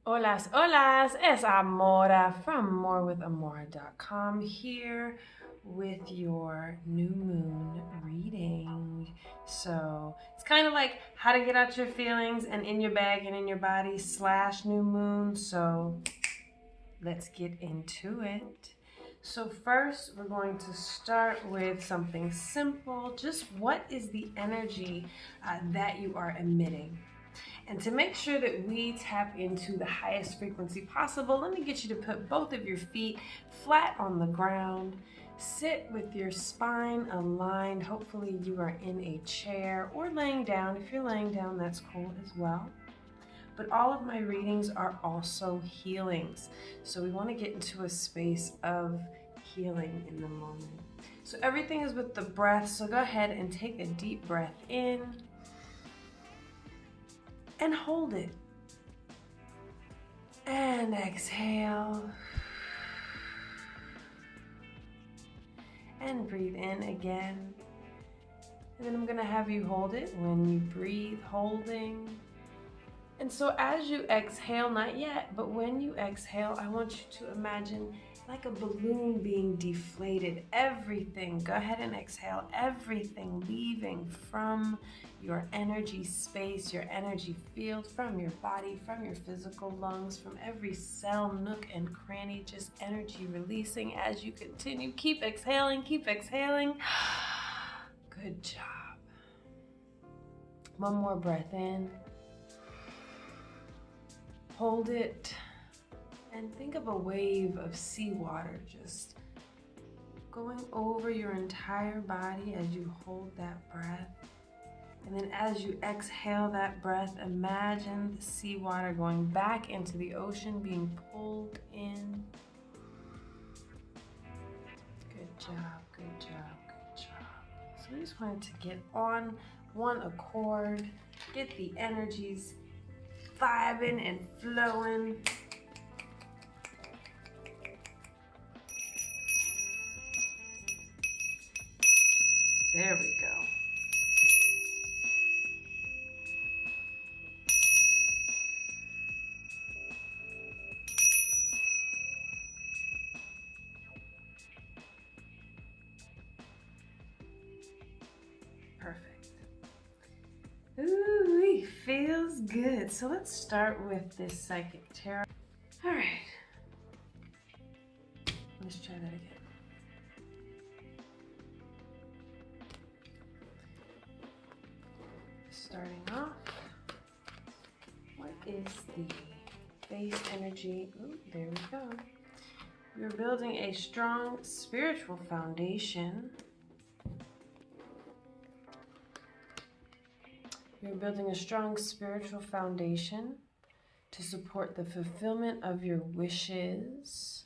Holas, holas, it's Amora from MoreWithAmora.com here with your new moon reading. So it's kind of like how to get out your feelings and in your bag and in your body / new moon. So let's get into it. So first we're going to start with something simple. Just what is the energy that you are emitting? And to make sure that we tap into the highest frequency possible, let me get you to put both of your feet flat on the ground. Sit with your spine aligned. Hopefully you are in a chair or laying down. If you're laying down, that's cool as well. But all of my readings are also healings. So we want to get into a space of healing in the moment. So everything is with the breath. So go ahead and take a deep breath in. And hold it. And exhale. And breathe in again. And then I'm going to have you hold it when you breathe, holding. And so as you exhale, not yet, but when you exhale, I want you to imagine like a balloon being deflated. Everything, go ahead and exhale, everything leaving from your energy space, your energy field, from your body, from your physical lungs, from every cell, nook, and cranny, just energy releasing as you continue. Keep exhaling, keep exhaling. Good job. One more breath in. Hold it. And think of a wave of seawater just going over your entire body as you hold that breath. And then as you exhale that breath, imagine the seawater going back into the ocean, being pulled in. Good job, good job, good job. So we just wanted to get on one accord, get the energies vibing and flowing. There we go. Perfect. Ooh, it feels good. So let's start with this psychic tarot. All right. Let's try that again. Starting off, what is the base energy? Ooh, there we go. You're building a strong spiritual foundation. You're building a strong spiritual foundation to support the fulfillment of your wishes.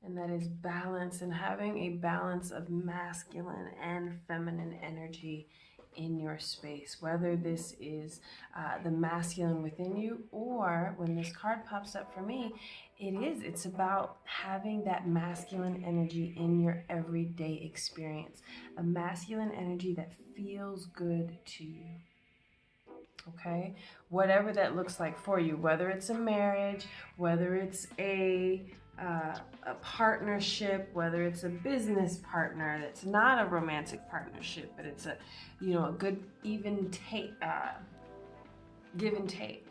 And that is balance, and having a balance of masculine and feminine energy in your space, whether this is the masculine within you, or when this card pops up for me, it's about having that masculine energy in your everyday experience, a masculine energy that feels good to you. Okay, whatever that looks like for you, whether it's a marriage, whether it's a partnership, whether it's a business partner that's not a romantic partnership, but it's a, a good even take, give and take.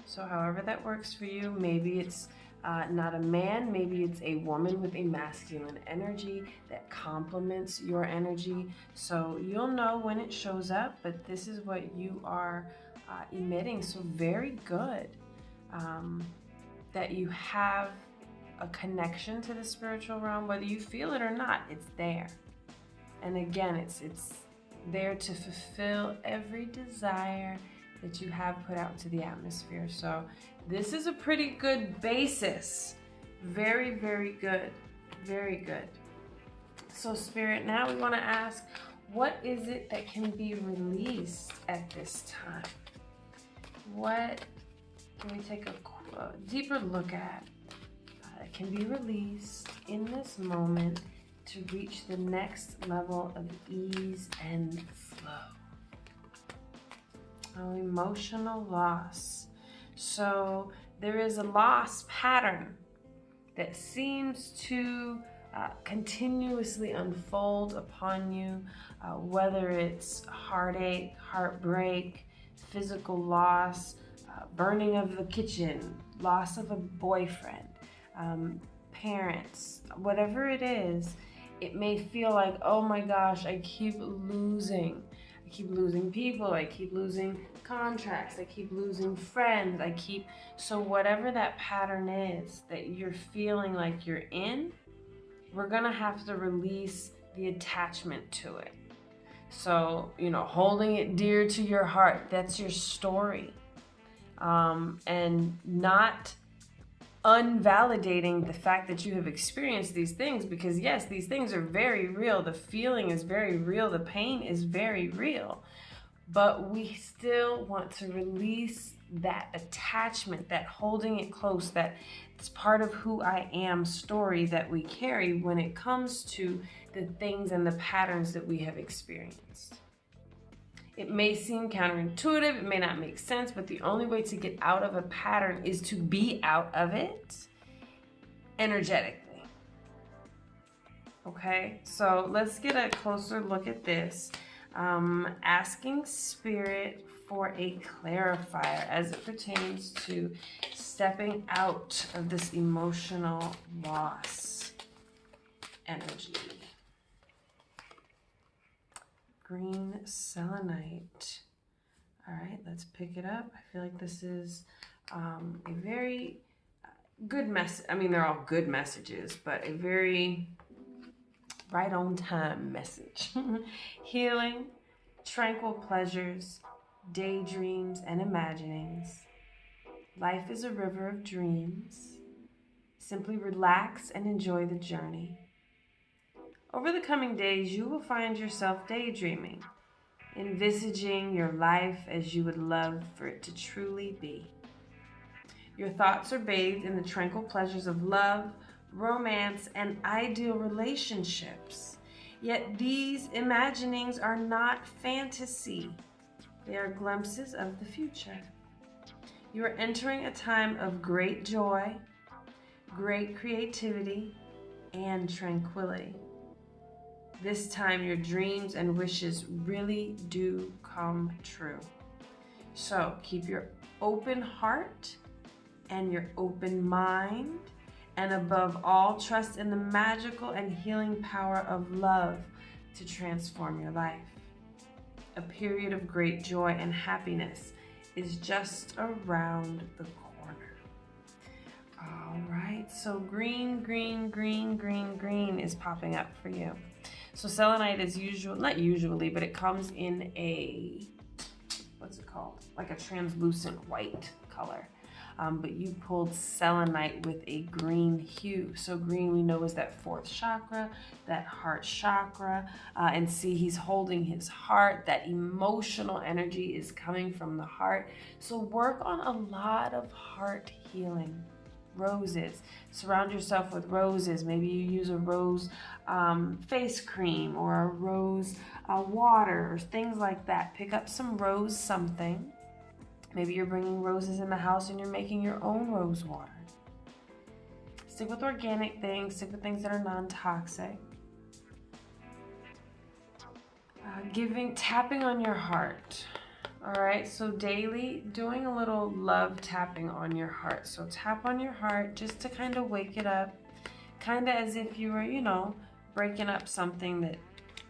So however that works for you, maybe it's not a man, maybe it's a woman with a masculine energy that complements your energy. So you'll know when it shows up, but this is what you are emitting. So very good that you have a connection to the spiritual realm, whether you feel it or not, it's there. And again, it's there to fulfill every desire that you have put out to the atmosphere. So this is a pretty good basis. Very, very good. Very good. So Spirit, now we want to ask, what is it that can be released at this time? What can we take a deeper look at that can be released in this moment to reach the next level of ease and flow? Oh, emotional loss. So there is a loss pattern that seems to continuously unfold upon you, whether it's heartache, heartbreak, physical loss, burning of the kitchen, loss of a boyfriend, parents, whatever it is. It may feel like, oh my gosh, I keep losing. I keep losing people, I keep losing contracts, I keep losing friends, so whatever that pattern is that you're feeling like you're in, we're gonna have to release the attachment to it. So, holding it dear to your heart, that's your story. And not unvalidating the fact that you have experienced these things, because yes, these things are very real. The feeling is very real. The pain is very real. But we still want to release that attachment, that holding it close, that it's part of who I am story that we carry when it comes to the things and the patterns that we have experienced. It may seem counterintuitive, it may not make sense, but the only way to get out of a pattern is to be out of it energetically. Okay, so let's get a closer look at this. Asking Spirit for a clarifier as it pertains to stepping out of this emotional loss energy. Green selenite. All right, let's pick it up. I feel like this is a very good message. I mean, they're all good messages, but a very right on time message. Healing, tranquil pleasures, daydreams, and imaginings. Life is a river of dreams. Simply relax and enjoy the journey. Over the coming days, you will find yourself daydreaming, envisaging your life as you would love for it to truly be. Your thoughts are bathed in the tranquil pleasures of love, romance, and ideal relationships. Yet these imaginings are not fantasy. They are glimpses of the future. You are entering a time of great joy, great creativity, and tranquility. This time your dreams and wishes really do come true. So keep your open heart and your open mind, and above all, trust in the magical and healing power of love to transform your life. A period of great joy and happiness is just around the corner. All right, so green, green, green, green, green is popping up for you. So selenite is not usually, but it comes in a, what's it called? Like a translucent white color. But you pulled selenite with a green hue. So green, we know, is that fourth chakra, that heart chakra. And see, he's holding his heart. That emotional energy is coming from the heart. So work on a lot of heart healing. Roses. Surround yourself with roses. Maybe you use a rose face cream or a rose water or things like that. Pick up some rose something. Maybe you're bringing roses in the house and you're making your own rose water. Stick with organic things. Stick with things that are non-toxic. Tapping on your heart. All right, so daily doing a little love tapping on your heart. So tap on your heart just to kind of wake it up, kind of as if you were, breaking up something that,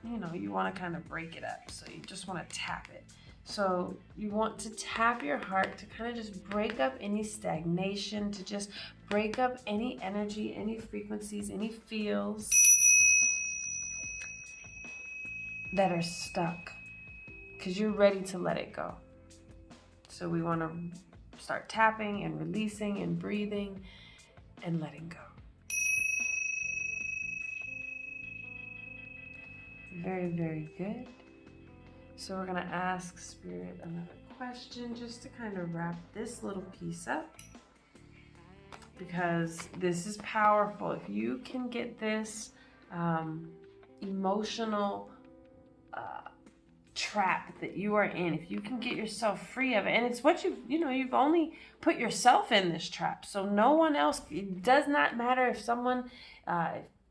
you want to kind of break it up. So you just want to tap it. So you want to tap your heart to kind of just break up any stagnation, to just break up any energy, any frequencies, any feels that are stuck, because you're ready to let it go. So we want to start tapping and releasing and breathing and letting go. Very, very good. So we're going to ask Spirit another question just to kind of wrap this little piece up, because this is powerful. If you can get this emotional trap that you are in, if you can get yourself free of it, and it's what you've only put yourself in this trap. So no one else, it does not matter if someone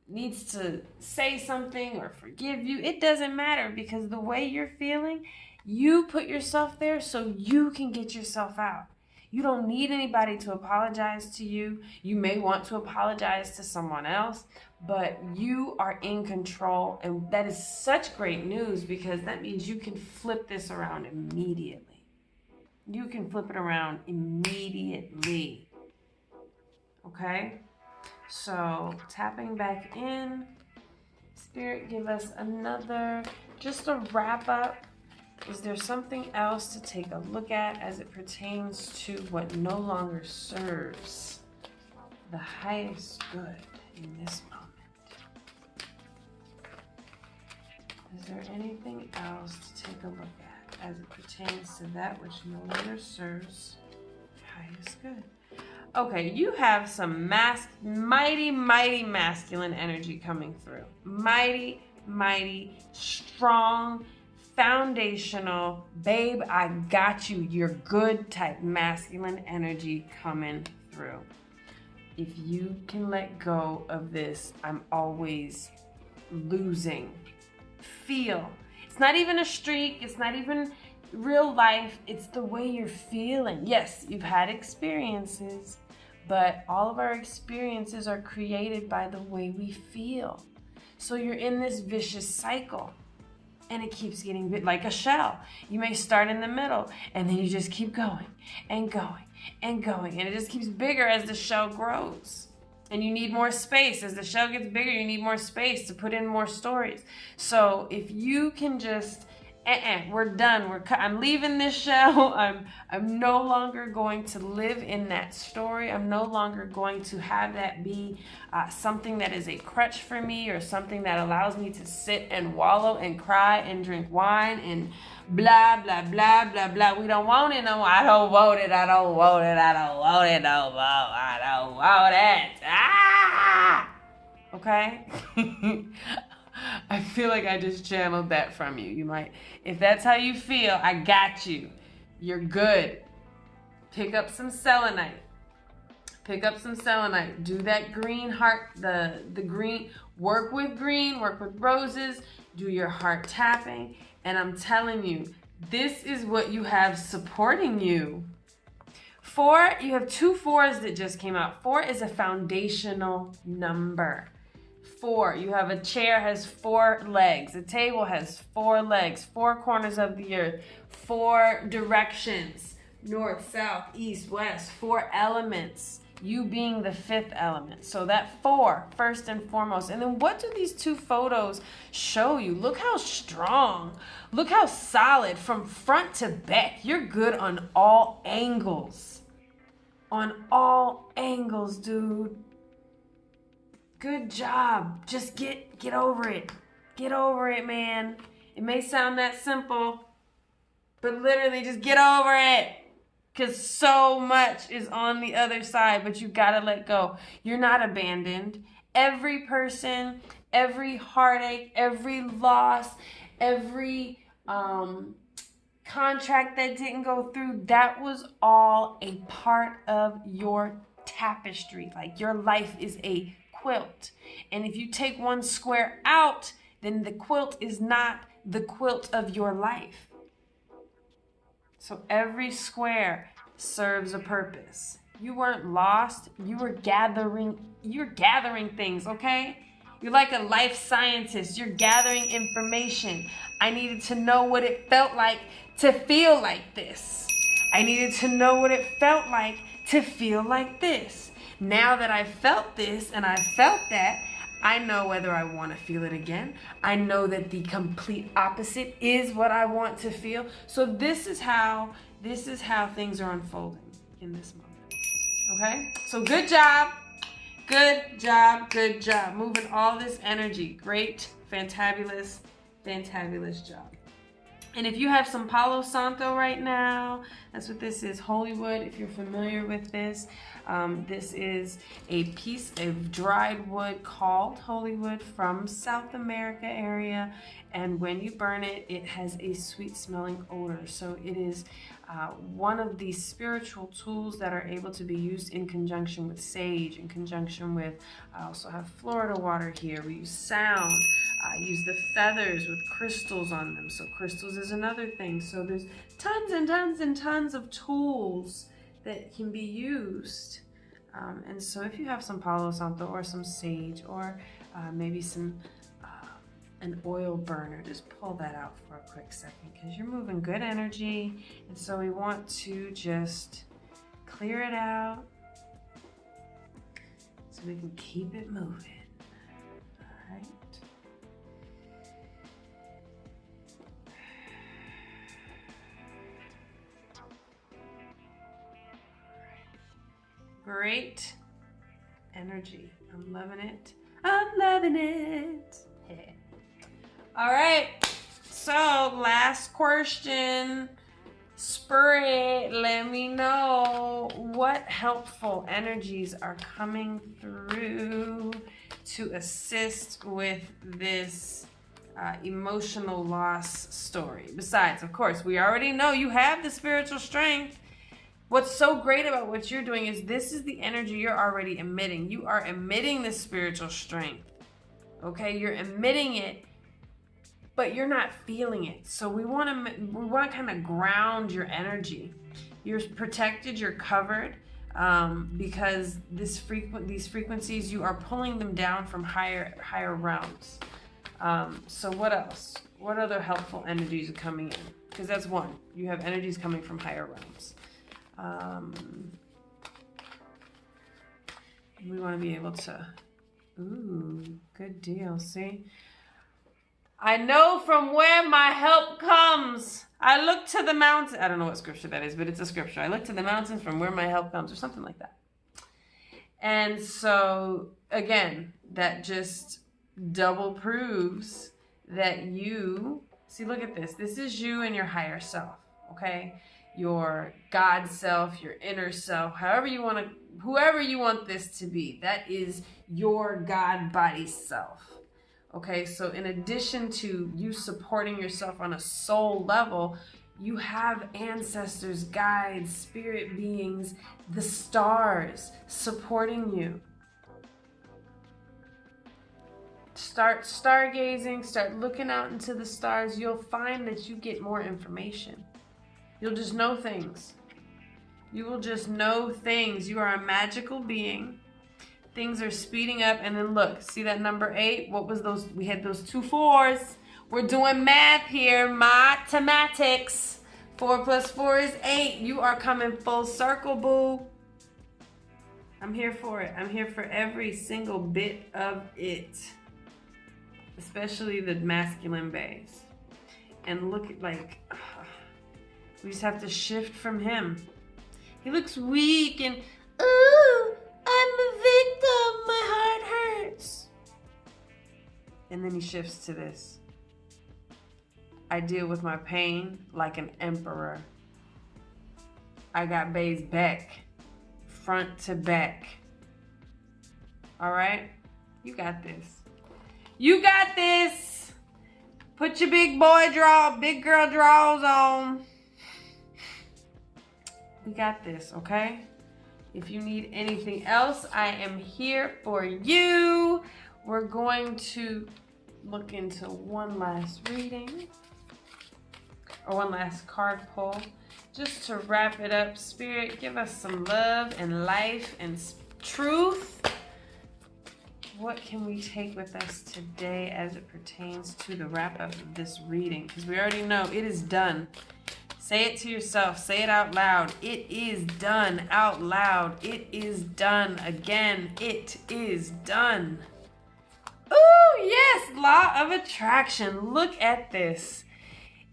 needs to say something or forgive you. It doesn't matter, because the way you're feeling, you put yourself there so you can get yourself out. You don't need anybody to apologize to you. You may want to apologize to someone else, but you are in control. And that is such great news, because that means you can flip this around immediately. You can flip it around immediately. Okay? So tapping back in. Spirit, give us another, just a wrap up. Is there something else to take a look at as it pertains to what no longer serves the highest good in this moment? Is there anything else to take a look at as it pertains to that which no longer serves the highest good? Okay, you have some mighty, mighty masculine energy coming through. Mighty, mighty, strong, foundational, babe, I got you, you're good type masculine energy coming through. If you can let go of this, I'm always losing. Feel. It's not even a streak. It's not even real life. It's the way you're feeling. Yes, you've had experiences, but all of our experiences are created by the way we feel. So you're in this vicious cycle. And it keeps getting big, like a shell. You may start in the middle, and then you just keep going and going and going. And it just keeps bigger as the shell grows. And you need more space. As the shell gets bigger, you need more space to put in more stories. So if you can just, we're done. I'm leaving this shell. I'm no longer going to live in that story. I'm no longer going to have that be something that is a crutch for me, or something that allows me to sit and wallow and cry and drink wine and blah, blah, blah, blah, blah. We don't want it no more. I don't want it. I don't want it. I don't want it no more. I don't want it. Ah! Okay? I feel like I just channeled that from you. You might, if that's how you feel, I got you. You're good. Pick up some selenite. Pick up some selenite. Do that green heart, the green, work with roses, do your heart tapping. And I'm telling you, this is what you have supporting you. 4, you have 2 4s that just came out. 4 is a foundational number. 4, you have a chair has 4 legs. A table has 4 legs, 4 corners of the earth, 4 directions, north, south, east, west, 4 elements, you being the 5th element. So that 4, first and foremost. And then what do these 2 photos show you? Look how strong, look how solid from front to back. You're good on all angles. On all angles, dude. Good job. Just get over it. Get over it, man. It may sound that simple, but literally just get over it. Because so much is on the other side, but you gotta let go. You're not abandoned. Every person, every heartache, every loss, every contract that didn't go through, that was all a part of your tapestry. Like, your life is a quilt. And if you take one square out, then the quilt is not the quilt of your life. So every square serves a purpose. You weren't lost. You're gathering things, okay? You're like a life scientist. You're gathering information. I needed to know what it felt like to feel like this. I needed to know what it felt like to feel like this. Now that I felt this and I felt that, I know whether I want to feel it again. I know that the complete opposite is what I want to feel. So this is how things are unfolding in this moment. Okay? So good job. Good job. Good job. Moving all this energy. Great, fantabulous, fantabulous job. And if you have some Palo Santo right now, that's what this is, holy wood, if you're familiar with this. This is a piece of dried wood called holy wood from South America area. And when you burn it, it has a sweet smelling odor. So it is one of these spiritual tools that are able to be used in conjunction with sage, in conjunction with, I also have Florida water here. We use sound. I use the feathers with crystals on them. So crystals is another thing. So there's tons and tons and tons of tools that can be used. And so if you have some Palo Santo or some sage or maybe some an oil burner, just pull that out for a quick second because you're moving good energy. And so we want to just clear it out so we can keep it moving. All right. Great energy. I'm loving it. I'm loving it. All right. So last question. Spirit, let me know what helpful energies are coming through to assist with this emotional loss story. Besides, of course, we already know you have the spiritual strength. What's so great about what you're doing is this is the energy you're already emitting. You are emitting this spiritual strength. Okay, you're emitting it, but you're not feeling it. So we want to kind of ground your energy. You're protected, you're covered, because these frequencies, you are pulling them down from higher realms. So what else? What other helpful energies are coming in? Because that's one. You have energies coming from higher realms. We want to be able to, ooh, good deal, see? I know from where my help comes. I look to the mountains. I don't know what scripture that is, but it's a scripture. I look to the mountains from where my help comes, or something like that. And so, again, that just double proves that you, see, look at this. This is you and your higher self, okay? Your God self, your inner self, whoever you want this to be, that is your God body self. Okay, so in addition to you supporting yourself on a soul level, you have ancestors, guides, spirit beings, the stars supporting you. Start stargazing, start looking out into the stars. You'll find that you get more information. You'll just know things. You will just know things. You are a magical being. Things are speeding up, and then look, see that number 8? What was those? We had those 2 4s. We're doing math here, mathematics. 4 plus 4 is 8. You are coming full circle, boo. I'm here for it. I'm here for every single bit of it, especially the masculine base. And look at, like, we just have to shift from him. He looks weak and, ooh, I'm a victim, my heart hurts. And then he shifts to this. I deal with my pain like an emperor. I got Bay's back, front to back. All right? You got this. You got this. Put your big girl draws on. We got this, okay? If you need anything else, I am here for you. We're going to look into one last reading, or one last card pull, just to wrap it up. Spirit, give us some love and life and truth. What can we take with us today as it pertains to the wrap up of this reading? Because we already know it is done. Say it to yourself. Say it out loud. It is done out loud. It is done again. It is done. Ooh, yes, law of attraction. Look at this.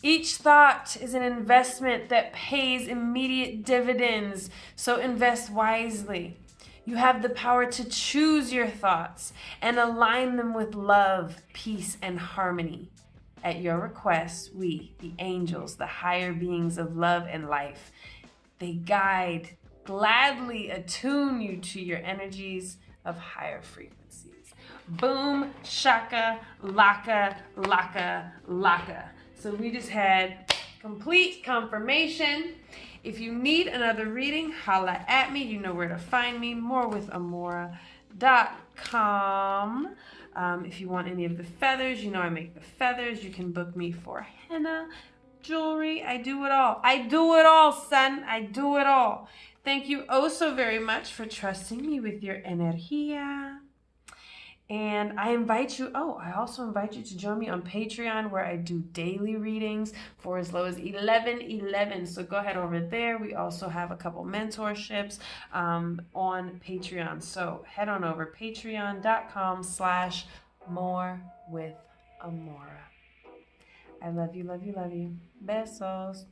Each thought is an investment that pays immediate dividends. So invest wisely. You have the power to choose your thoughts and align them with love, peace, and harmony. At your request, we, the angels, the higher beings of love and life, they guide, gladly attune you to your energies of higher frequencies. Boom, shaka, laka, laka, laka. So we just had complete confirmation. If you need another reading, holla at me. You know where to find me, morewithamora.com. If you want any of the feathers, you know I make the feathers. You can book me for henna, jewelry. I do it all. I do it all, son. I do it all. Thank you oh so very much for trusting me with your energía. And I also invite you to join me on Patreon, where I do daily readings for as low as $11.11. So go ahead over there. We also have a couple mentorships on Patreon. So head on over, patreon.com/morewithamora. I love you, love you, love you. Besos.